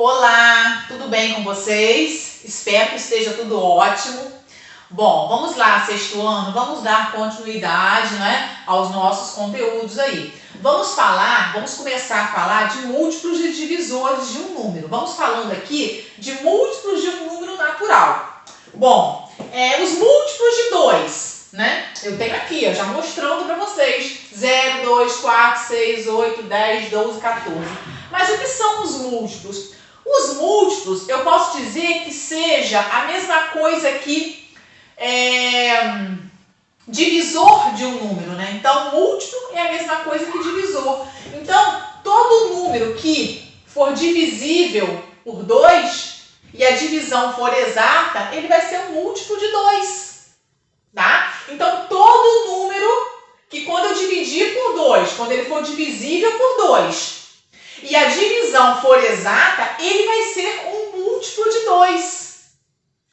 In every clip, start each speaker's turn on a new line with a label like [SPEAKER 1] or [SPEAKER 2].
[SPEAKER 1] Olá, tudo bem com vocês? Espero que esteja tudo ótimo. Bom, vamos lá, sexto ano, vamos dar continuidade, aos nossos conteúdos aí. Vamos começar a falar de múltiplos e divisores de um número. Vamos falando aqui de múltiplos de um número natural. Bom, os múltiplos de 2, Eu tenho aqui, já mostrando para vocês. 0, 2, 4, 6, 8, 10, 12, 14. Mas o que são os múltiplos? Os múltiplos, eu posso dizer que seja a mesma coisa que divisor de um número, Então, múltiplo é a mesma coisa que divisor. Então, todo número que for divisível por 2 e a divisão for exata, ele vai ser um múltiplo de 2, tá? Então, todo número que quando eu dividir por 2, quando ele for divisível por 2, e a divisão for exata, ele vai ser um múltiplo de 2.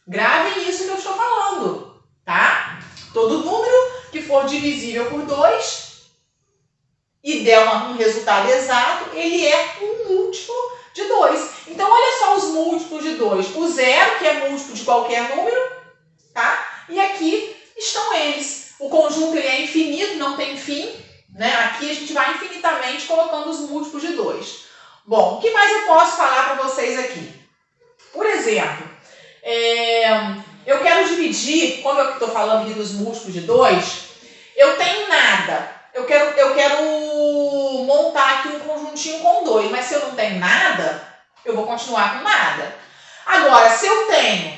[SPEAKER 1] Gravem isso que eu estou falando, tá? Todo número que for divisível por 2 e der um resultado exato, ele é um múltiplo de 2. Então, olha só os múltiplos de 2. O 0, que é múltiplo de qualquer número, tá? E aqui estão eles. O conjunto ele é infinito, não tem fim. Aqui a gente vai infinitamente colocando os múltiplos de 2. Bom, o que mais eu posso falar para vocês aqui? Por exemplo, eu quero dividir, como eu estou falando aqui dos múltiplos de 2, eu tenho nada. Eu quero montar aqui um conjuntinho com 2, mas se eu não tenho nada, eu vou continuar com nada. Agora, se eu tenho,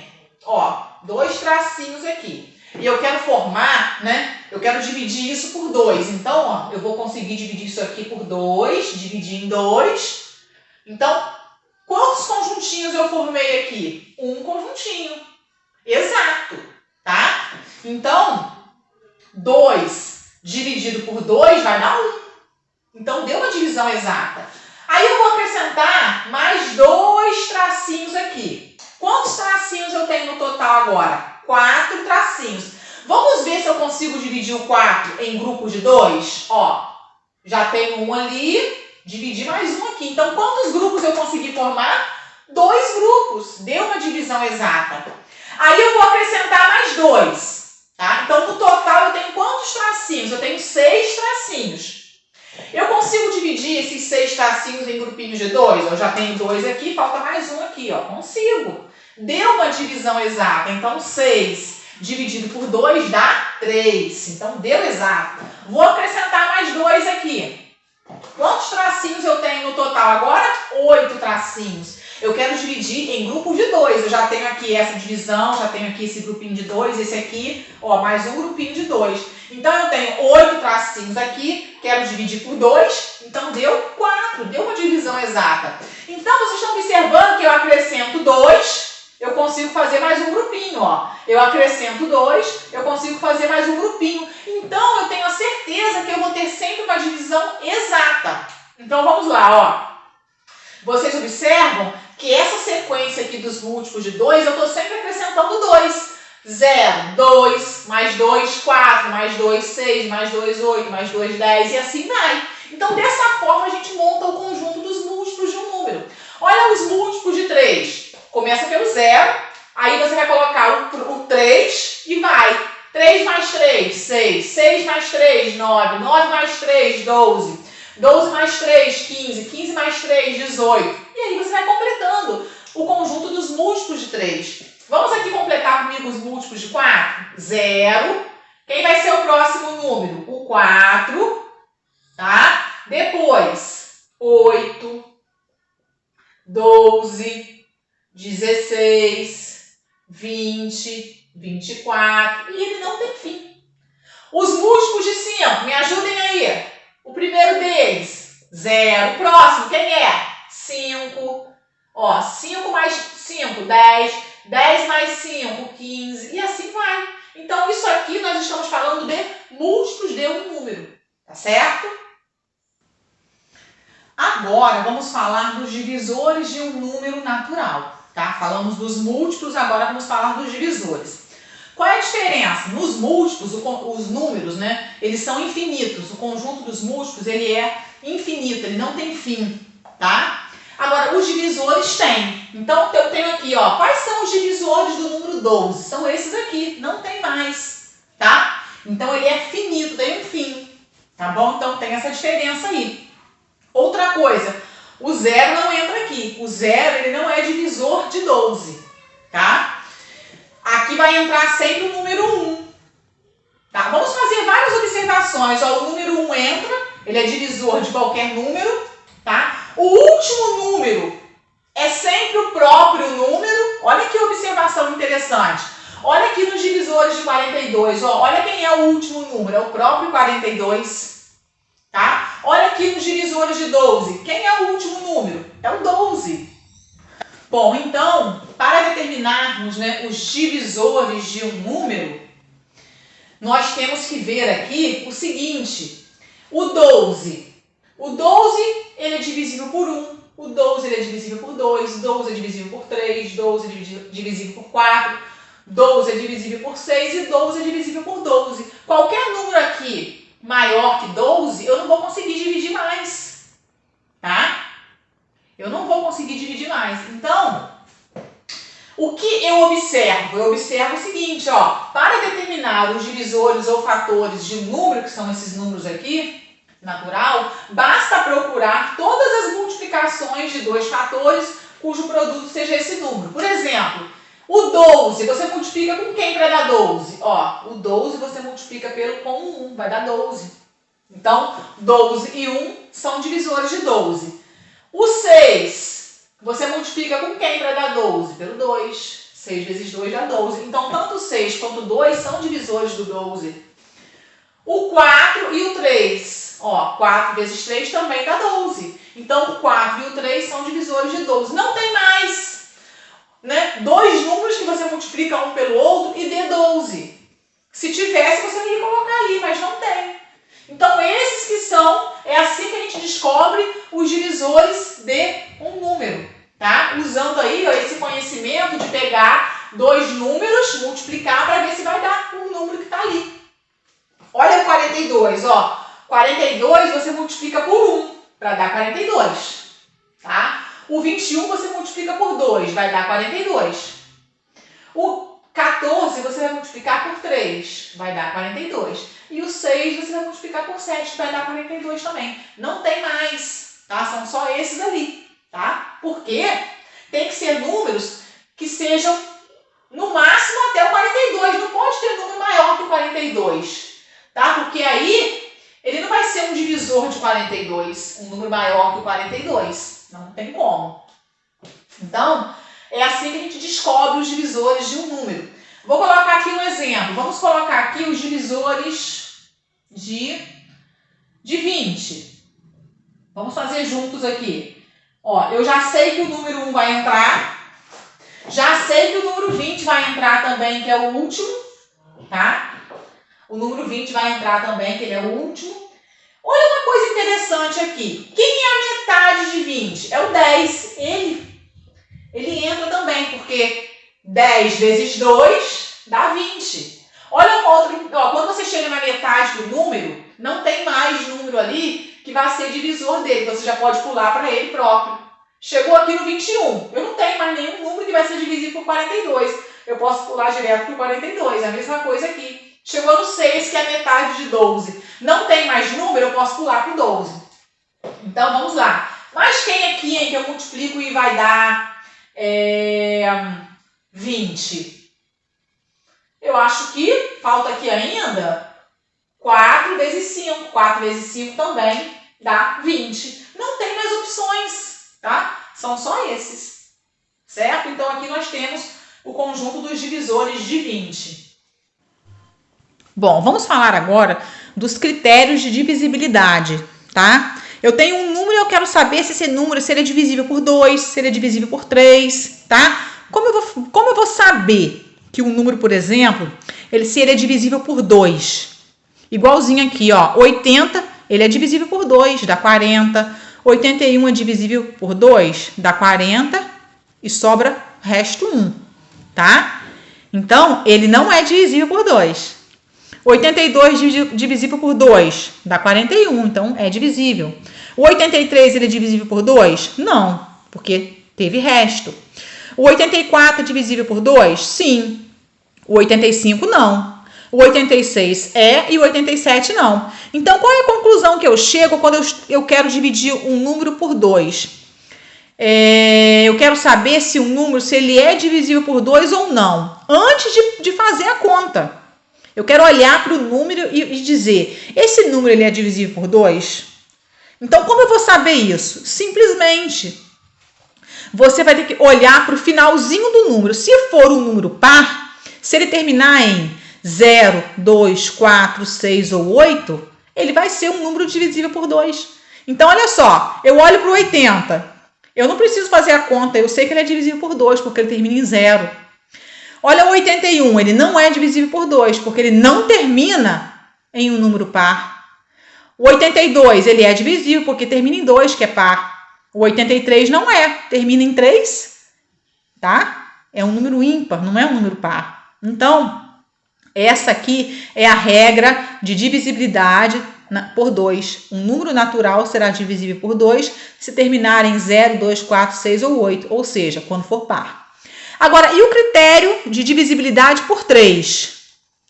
[SPEAKER 1] 2 tracinhos aqui, e eu quero formar, eu quero dividir isso por 2. Então, eu vou conseguir dividir isso aqui por 2, dividir em 2. Então, quantos conjuntinhos eu formei aqui? Um conjuntinho. Exato, tá? Então, 2 dividido por 2 vai dar 1. Então, deu uma divisão exata. Aí, eu vou acrescentar mais 2 tracinhos aqui. Quantos tracinhos eu tenho no total agora? 4 tracinhos. Vamos ver se eu consigo dividir o 4 em grupos de 2? Já tenho um ali, dividir mais um aqui. Então, quantos grupos eu consegui formar? 2 grupos. Deu uma divisão exata. Aí, eu vou acrescentar mais 2. Tá? Então, no total, eu tenho quantos tracinhos? Eu tenho 6 tracinhos. Eu consigo dividir esses 6 tracinhos em grupinhos de 2? Eu já tenho 2 aqui, falta mais um aqui. Consigo. Deu uma divisão exata. Então, 6 dividido por 2 dá 3. Então, deu exato. Vou acrescentar mais 2 aqui. Quantos tracinhos eu tenho no total agora? 8 tracinhos. Eu quero dividir em grupos de 2. Eu já tenho aqui essa divisão, já tenho aqui esse grupinho de 2, esse aqui, mais um grupinho de 2. Então, eu tenho 8 tracinhos aqui, quero dividir por 2, então deu 4, deu uma divisão exata. Então, vocês estão observando que eu acrescento 2, eu consigo fazer mais um grupinho, Eu acrescento 2, eu consigo fazer mais um grupinho. Então, eu tenho a certeza que eu vou ter sempre uma divisão exata. Então, vamos lá, Vocês observam que essa sequência aqui dos múltiplos de 2, eu estou sempre acrescentando 2. 0, 2, mais 2, 4, mais 2, 6, mais 2, 8, mais 2, 10 e assim vai. Então, dessa forma, a gente monta o conjunto dos múltiplos de um número. Olha os múltiplos de 3. Começa pelo 0, aí você vai colocar o 3 e vai. 3 mais 3, 6. 6 mais 3, 9. 9 mais 3, 12. 12 mais 3, 15. 15 mais 3, 18. E aí você vai completando o conjunto dos múltiplos de 3. Vamos aqui completar comigo os múltiplos de 4? 0. Quem vai ser o próximo número? O 4. Tá? Depois, 8. 12. 16. 20. 24. E ele não tem fim. Os múltiplos de 5, me ajudem aí. O primeiro deles, 0. Próximo, quem é? 5. 5 mais 5, 10. 10 mais 5, 15. E assim vai. Então, isso aqui nós estamos falando de múltiplos de um número. Tá certo? Agora, vamos falar dos divisores de um número natural. Tá? Falamos dos múltiplos, agora vamos falar dos divisores. Qual é a diferença? Nos múltiplos, os números, eles são infinitos. O conjunto dos múltiplos, ele é infinito, ele não tem fim, tá? Agora, os divisores têm. Então, eu tenho aqui, ó, quais são os divisores do número 12? São esses aqui, não tem mais, tá? Então, ele é finito, tem um fim, tá bom? Então, tem essa diferença aí. Outra coisa, o zero não entra aqui. O zero, ele não é divisor de 12, tá? Aqui vai entrar sempre o número 1, tá? Vamos fazer várias observações. Ó, o número 1 entra, ele é divisor de qualquer número, tá? O último número é sempre o próprio número. Olha que observação interessante. Olha aqui nos divisores de 42, ó, olha quem é o último número, é o próprio 42, tá? Olha aqui nos divisores de 12, quem é o último número? É o 12. Bom, então, para determinarmos, né, os divisores de um número, nós temos que ver aqui o seguinte, o 12, ele é divisível por 1, o 12 ele é divisível por 2, 12 é divisível por 3, 12 é divisível por 4, 12 é divisível por 6 e 12 é divisível por 12. Qualquer número aqui maior que 12, eu não vou conseguir dividir mais, tá? Eu não vou conseguir dividir mais. Então, o que eu observo? Eu observo o seguinte, ó, para determinar os divisores ou fatores de um número, que são esses números aqui, natural, basta procurar todas as multiplicações de dois fatores cujo produto seja esse número. Por exemplo, o 12, você multiplica com quem para dar 12? Ó, o 12 você multiplica com 1, vai dar 12. Então, 12 e 1 são divisores de 12. O 6, você multiplica com quem para dar 12? Pelo 2. 6 vezes 2 dá 12. Então, tanto o 6 quanto o 2 são divisores do 12. O 4 e o 3. Ó, 4 vezes 3 também dá 12. Então, o 4 e o 3 são divisores de 12. Não tem mais, né, dois números que você multiplica um pelo outro e dê 12. Se tivesse, você ia colocar ali, mas não tem. Então, esses que são, é assim que a gente descobre os divisores de um número, tá? Usando aí, ó, esse conhecimento de pegar dois números, multiplicar para ver se vai dar um número que está ali. Olha o 42, ó. 42 você multiplica por 1 para dar 42, tá? O 21 você multiplica por 2, vai dar 42. O 14 você vai multiplicar por 3, vai dar 42. E o 6 você vai multiplicar por 7, vai dar 42 também. Não tem mais, tá? São só esses ali, tá? Porque tem que ser números que sejam no máximo até o 42. Não pode ter número maior que o 42, tá? Porque aí ele não vai ser um divisor de 42, um número maior que o 42. Não tem como. Então, é assim que a gente descobre os divisores de um número. Vou colocar aqui um exemplo. Vamos colocar aqui os divisores de 20. Vamos fazer juntos aqui. Ó, eu já sei que o número 1 vai entrar. Já sei que o número 20 vai entrar também, que é o último, tá? O número 20 vai entrar também, que ele é o último. Olha uma coisa interessante aqui. Quem é a metade de 20? É o 10. Ele entra também, porque 10 vezes 2 dá 20. Olha uma outra, ó, quando você chega na metade do número, não tem mais número ali que vai ser divisor dele. Você já pode pular para ele próprio. Chegou aqui no 21. Eu não tenho mais nenhum número que vai ser divisível por 42. Eu posso pular direto por 42. É a mesma coisa aqui. Chegou no 6, que é a metade de 12. Não tem mais número, eu posso pular para o 12. Então, vamos lá. Mas quem aqui, hein, que eu multiplico e vai dar 20? Eu acho que falta aqui ainda 4 vezes 5. 4 vezes 5 também dá 20. Não tem mais opções, tá? São só esses, certo? Então, aqui nós temos o conjunto dos divisores de 20. Bom, vamos falar agora dos critérios de divisibilidade, tá? Eu tenho um número e eu quero saber se esse número se ele é divisível por 2, se ele é divisível por 3, tá? Como eu vou saber que um número, por exemplo, se ele é divisível por 2? Igualzinho aqui, ó, 80, ele é divisível por 2, dá 40. 81 é divisível por 2, dá 40 e sobra resto 1, tá? Então, ele não é divisível por 2. 82 divisível por 2 dá 41, então é divisível. O 83 ele é divisível por 2? Não, porque teve resto. O 84 é divisível por 2? Sim. O 85 não. O 86 é e o 87 não. Então, qual é a conclusão que eu chego quando eu quero dividir um número por 2? Eu quero saber se um número, se ele é divisível por 2 ou não, antes de fazer a conta. Eu quero olhar para o número e dizer, esse número ele é divisível por 2? Então, como eu vou saber isso? Simplesmente, você vai ter que olhar para o finalzinho do número. Se for um número par, se ele terminar em 0, 2, 4, 6 ou 8, ele vai ser um número divisível por 2. Então, olha só, eu olho para o 80. Eu não preciso fazer a conta, eu sei que ele é divisível por 2, porque ele termina em 0. Olha o 81, ele não é divisível por 2, porque ele não termina em um número par. O 82, ele é divisível, porque termina em 2, que é par. O 83 não é, termina em 3, tá? É um número ímpar, não é um número par. Então, essa aqui é a regra de divisibilidade por 2. Um número natural será divisível por 2 se terminar em 0, 2, 4, 6 ou 8, ou seja, quando for par. Agora, e o critério de divisibilidade por 3?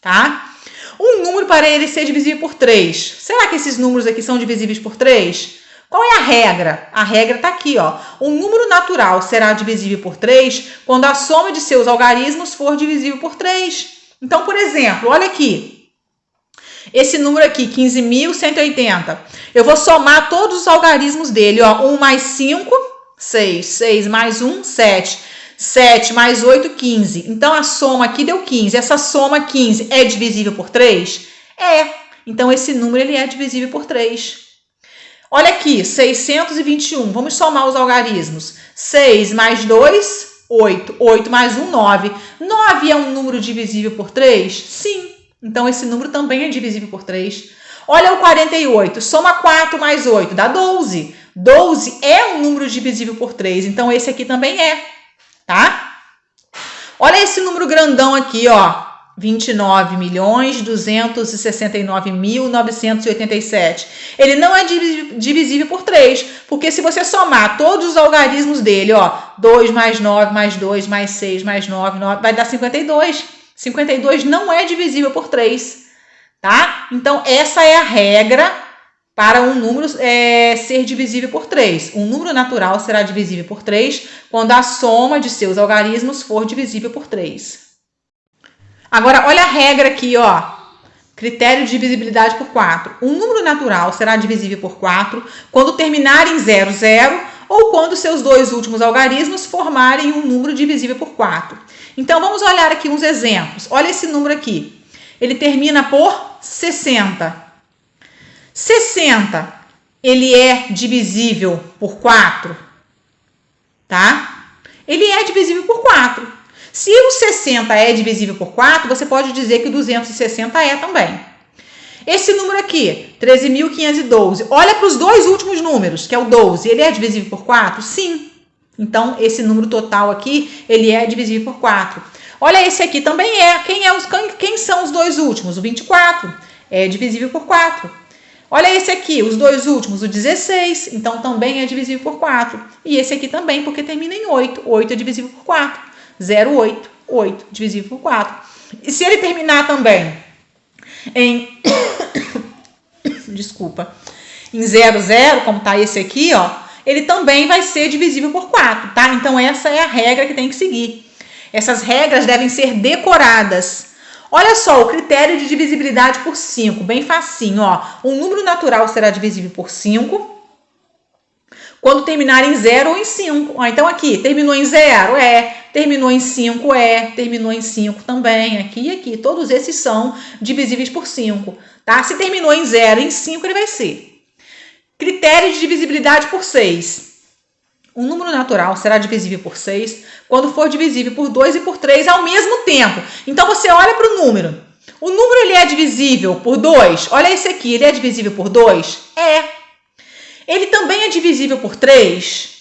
[SPEAKER 1] Tá? Um número, para ele ser divisível por 3, será que esses números aqui são divisíveis por 3? Qual é a regra? A regra está aqui, ó. Um número natural será divisível por 3 quando a soma de seus algarismos for divisível por 3. Então, por exemplo, olha aqui. Esse número aqui, 15.180. Eu vou somar todos os algarismos dele, ó. 1 mais 5, 6. 6 mais 1, 7. 7 mais 8, 15. Então, a soma aqui deu 15. Essa soma 15 é divisível por 3? É. Então, esse número ele é divisível por 3. Olha aqui, 621. Vamos somar os algarismos. 6 mais 2, 8. 8 mais 1, 9. 9 é um número divisível por 3? Sim. Então, esse número também é divisível por 3. Olha o 48. Soma 4 mais 8, dá 12. 12 é um número divisível por 3. Então, esse aqui também é. Tá? Olha esse número grandão aqui, ó. 29.269.987. Ele não é divisível por 3, porque se você somar todos os algarismos dele, ó, 2 mais 9 mais 2 mais 6 mais 9, 9 vai dar 52. 52 não é divisível por 3, tá? Então, essa é a regra para um número ser divisível por 3. Um número natural será divisível por 3 quando a soma de seus algarismos for divisível por 3. Agora, olha a regra aqui, ó. Critério de divisibilidade por 4. Um número natural será divisível por 4 quando terminar em 0, 0 ou quando seus dois últimos algarismos formarem um número divisível por 4. Então, vamos olhar aqui uns exemplos. Olha esse número aqui. Ele termina por 60. 60, ele é divisível por 4, tá? Ele é divisível por 4. Se o 60 é divisível por 4, você pode dizer que o 260 é também. Esse número aqui, 13.512, olha para os dois últimos números, que é o 12, ele é divisível por 4? Sim. Então, esse número total aqui, ele é divisível por 4. Olha esse aqui também é. Quem são os dois últimos? O 24 é divisível por 4. Olha esse aqui, os dois últimos, o 16, então também é divisível por 4. E esse aqui também, porque termina em 8. 8 é divisível por 4. 0, 8. 8 divisível por 4. E se ele terminar também em... Desculpa. Em 0, 0, como tá esse aqui, ó, ele também vai ser divisível por 4, tá? Então, essa é a regra que tem que seguir. Essas regras devem ser decoradas. Olha só, o critério de divisibilidade por 5, bem facinho, ó. Um número natural será divisível por 5 quando terminar em 0 ou em 5. Ó, então, aqui, terminou em 0? Terminou em 5? Terminou em 5 também, aqui e aqui. Todos esses são divisíveis por 5, tá? Se terminou em 0 e em 5, ele vai ser. Critério de divisibilidade por 6. Um número natural será divisível por 6 quando for divisível por 2 e por 3 ao mesmo tempo. Então, você olha para o número. O número ele é divisível por 2. Olha esse aqui, ele é divisível por 2? Ele também é divisível por 3?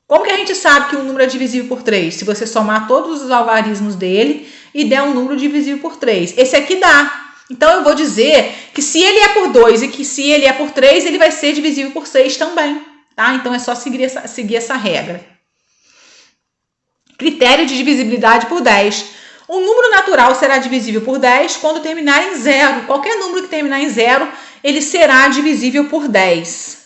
[SPEAKER 1] Como que a gente sabe que um número é divisível por 3? Se você somar todos os algarismos dele e der um número divisível por 3. Esse aqui dá. Então, eu vou dizer que se ele é por 2 e que se ele é por 3, ele vai ser divisível por 6 também. Tá? Então, é só seguir essa regra. Critério de divisibilidade por 10. Um número natural será divisível por 10 quando terminar em 0. Qualquer número que terminar em 0, ele será divisível por 10.